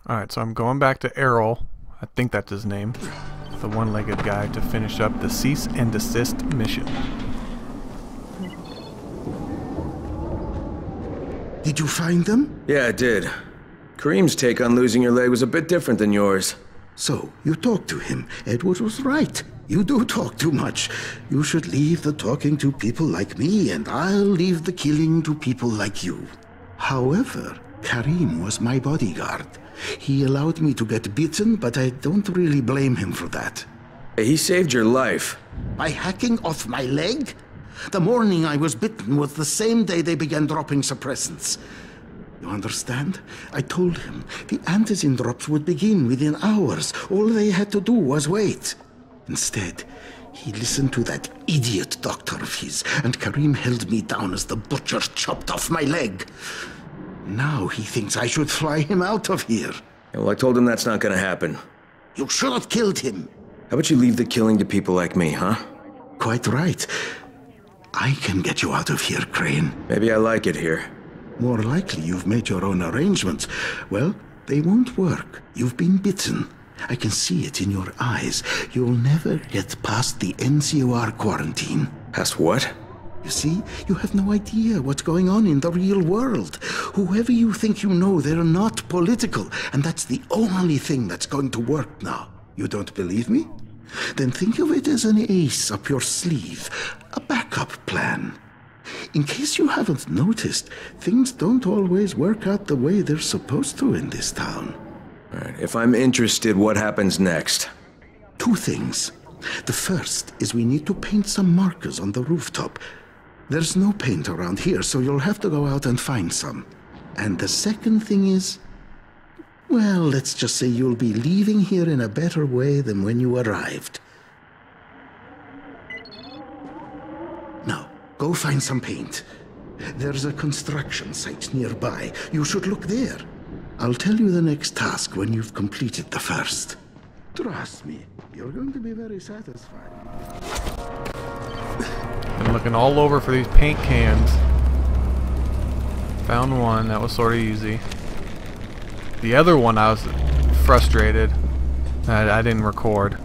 Alright, so I'm going back to Errol, I think that's his name, the one-legged guy, to finish up the Cease and Desist mission. Did you find them? Yeah, I did. Kareem's take on losing your leg was a bit different than yours. So, you talked to him. Edward was right. You do talk too much. You should leave the talking to people like me, and I'll leave the killing to people like you. However, Kareem was my bodyguard. He allowed me to get bitten, but I don't really blame him for that. He saved your life. By hacking off my leg? The morning I was bitten was the same day they began dropping suppressants. You understand? I told him the antizin drops would begin within hours. All they had to do was wait. Instead, he listened to that idiot doctor of his, and Kareem held me down as the butcher chopped off my leg. Now he thinks I should fly him out of here. Yeah, well, I told him that's not gonna happen. You should have killed him. How about you leave the killing to people like me, huh? Quite right. I can get you out of here, Crane. Maybe I like it here. More likely you've made your own arrangements. Well, they won't work. You've been bitten. I can see it in your eyes. You'll never get past the NCOR quarantine. Past what? You see, you have no idea what's going on in the real world. Whoever you think you know, they're not political, and that's the only thing that's going to work now. You don't believe me? Then think of it as an ace up your sleeve, a backup plan. In case you haven't noticed, things don't always work out the way they're supposed to in this town. All right, if I'm interested, what happens next? Two things. The first is we need to paint some markers on the rooftop. There's no paint around here, so you'll have to go out and find some. And the second thing is, well, let's just say you'll be leaving here in a better way than when you arrived. Now, go find some paint. There's a construction site nearby. You should look there. I'll tell you the next task when you've completed the first. Trust me, you're going to be very satisfied. Been looking all over for these paint cans. Found one, that was sort of easy. The other one I was frustrated that I didn't record.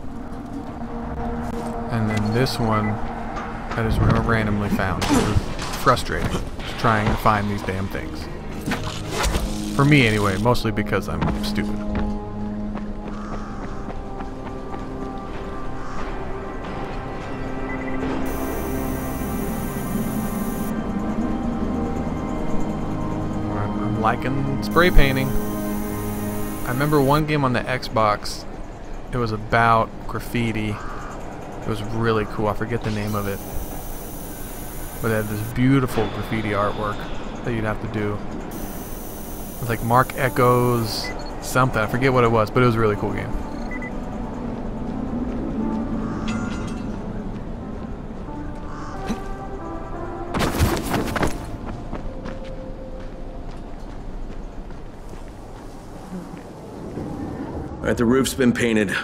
And then this one I just randomly found. It was frustrating just trying to find these damn things. For me anyway, mostly because I'm stupid. I'm liking spray painting. I remember one game on the Xbox, it was about graffiti. It was really cool, I forget the name of it. But it had this beautiful graffiti artwork that you'd have to do. It was like Mark Echoes something, I forget what it was, but it was a really cool game. Alright, the roof's been painted.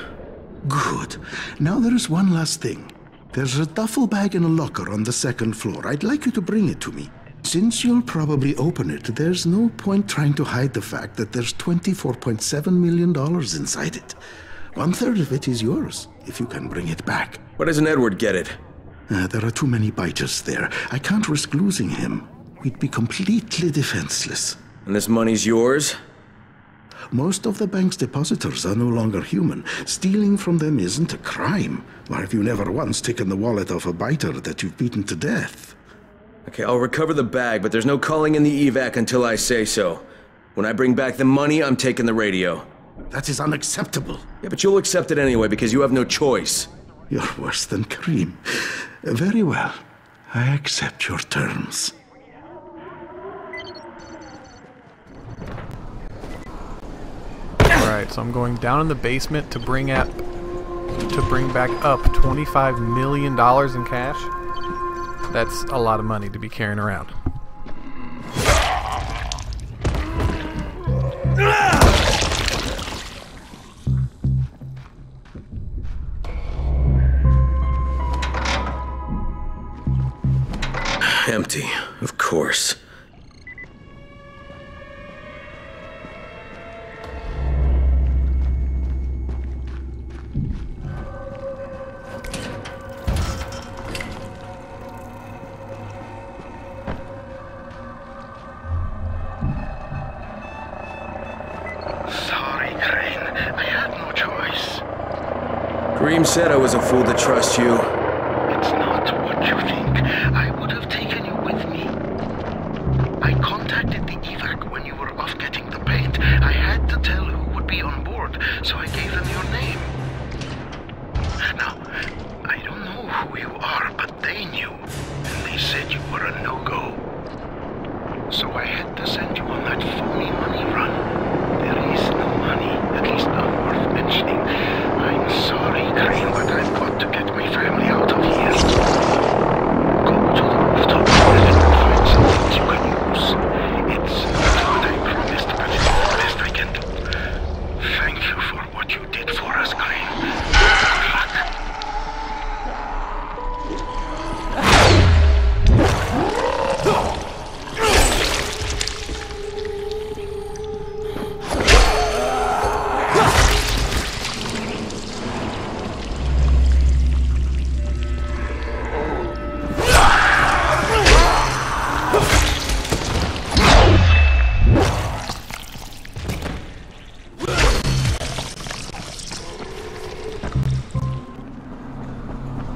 Good. Now there's one last thing. There's a duffel bag in a locker on the second floor. I'd like you to bring it to me. Since you'll probably open it, there's no point trying to hide the fact that there's $24.7 million inside it. 1/3 of it is yours, if you can bring it back. Why doesn't Edward get it? There are too many biters there. I can't risk losing him. We'd be completely defenseless. And this money's yours? Most of the bank's depositors are no longer human. Stealing from them isn't a crime. Or have you never once taken the wallet of a biter that you've beaten to death? Okay, I'll recover the bag, but there's no calling in the evac until I say so. When I bring back the money, I'm taking the radio. That is unacceptable. Yeah, but you'll accept it anyway because you have no choice. You're worse than Kareem. Very well. I accept your terms. Alright, so I'm going down in the basement to bring back up $25 million in cash. That's a lot of money to be carrying around. Empty, of course. Crane. I had no choice. Kareem said I was a fool to trust you. It's not what you think. I would have taken you with me. I contacted the evac when you were off getting the paint. I had to tell who would be on board, so I gave them your name. Now, I don't know who you are, but they knew, and they said you were a no-go. So I had to send you on that phony money run. There is no money, at least none worth mentioning. I'm sorry, Crane, but I've got to get my family out of here. Go to the rooftop and find some things you can use. It's not what I promised, but it's the best I can do. Thank you for what you did for us, Crane. Good luck.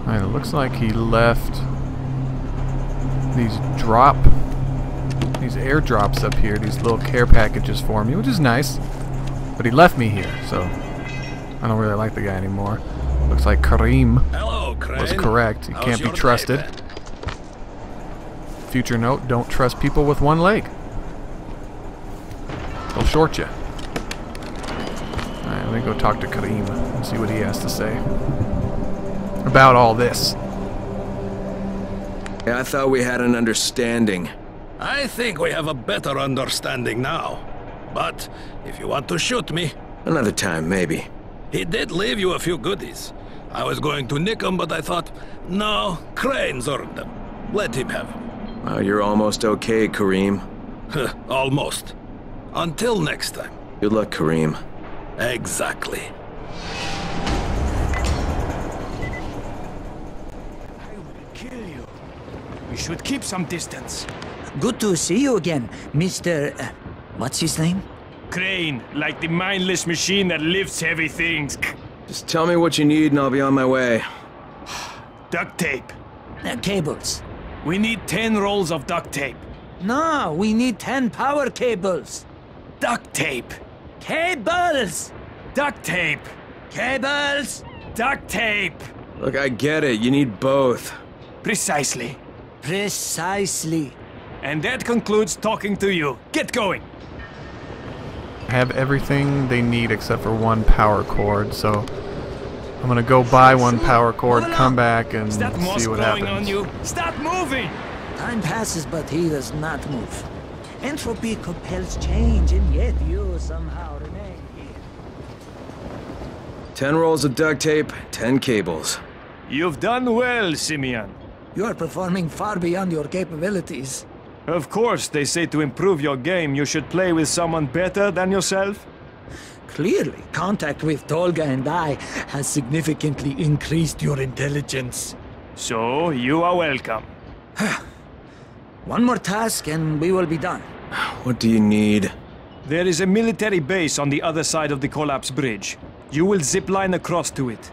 Alright, it looks like he left these airdrops up here, these little care packages for me, which is nice. But he left me here, so I don't really like the guy anymore. Looks like Kareem was correct. He can't be trusted. Future note, don't trust people with one leg. They'll short you. Alright, let me go talk to Kareem and see what he has to say about all this. Yeah, I thought we had an understanding. I think we have a better understanding now. But if you want to shoot me... Another time, maybe. He did leave you a few goodies. I was going to nick them, but I thought, no, Crane's earned them. Let him have them. Well, you're almost okay, Kareem. Almost. Until next time. Good luck, Kareem. Exactly. We should keep some distance. Good to see you again, Mr. What's his name? Crane, like the mindless machine that lifts heavy things. Just tell me what you need and I'll be on my way. Duct tape. Cables. We need 10 rolls of duct tape. No, we need 10 power cables. Duct tape. Cables! Duct tape. Cables! Duct tape. Look, I get it. You need both. Precisely. Precisely. And that concludes talking to you. Get going. I have everything they need except for one power cord, so I'm gonna go buy one power cord, come back, and Is that moss see what growing happens. on you? Stop moving! Time passes, but he does not move. Entropy compels change, and yet you somehow remain here. 10 rolls of duct tape, 10 cables. You've done well, Simeon. You are performing far beyond your capabilities. Of course, they say to improve your game, you should play with someone better than yourself. Clearly, contact with Tolga and I has significantly increased your intelligence. So, you are welcome. One more task and we will be done. What do you need? There is a military base on the other side of the collapse bridge. You will zip line across to it.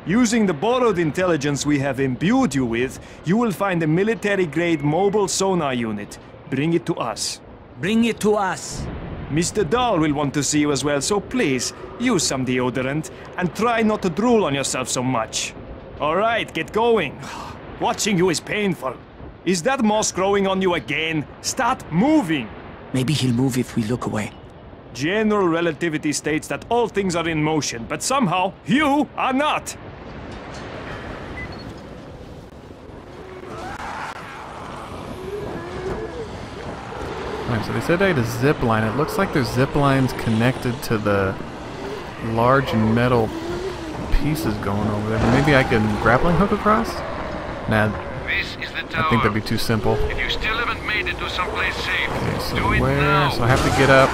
Using the borrowed intelligence we have imbued you with, you will find a military-grade mobile sonar unit. Bring it to us. Bring it to us. Mr. Dahl will want to see you as well, so please, use some deodorant, and try not to drool on yourself so much. Alright, get going. Watching you is painful. Is that moss growing on you again? Start moving! Maybe he'll move if we look away. General relativity states that all things are in motion, but somehow, you are not! Alright, so they said I had a zip line. It looks like there's zip lines connected to the large metal pieces going over there. Maybe I can grappling hook across? Nah, This is the I tower. think that'd be too simple. If you still haven't made it to someplace safe, Okay, so do it where? now. So I have to get up.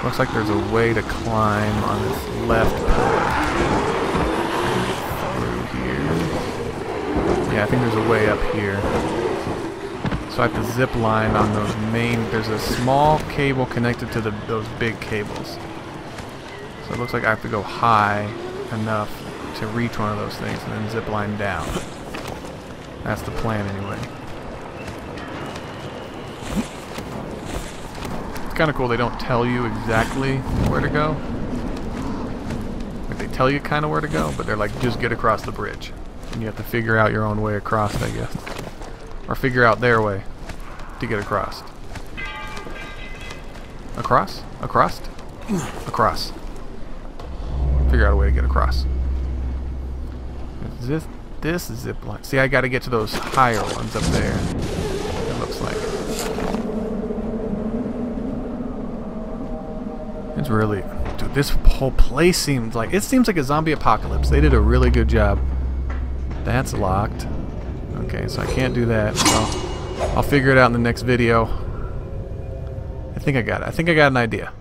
Looks like there's a way to climb on this left pillar. Through here. Yeah, I think there's a way up here. So I have to zip line on those main... There's a small cable connected to those big cables. So it looks like I have to go high enough to reach one of those things and then zip line down. That's the plan anyway. It's kind of cool they don't tell you exactly where to go. Like they tell you kind of where to go, but they're like, just get across the bridge. And you have to figure out your own way across, I guess. Or figure out their way to get across. Across? Across? Across. Figure out a way to get across. Is this zip line? See, I gotta get to those higher ones up there. It looks like. It's really... Dude, this whole place seems like... It seems like a zombie apocalypse. They did a really good job. That's locked. Okay, so I can't do that. So I'll figure it out in the next video. I think I got it. I think I got an idea.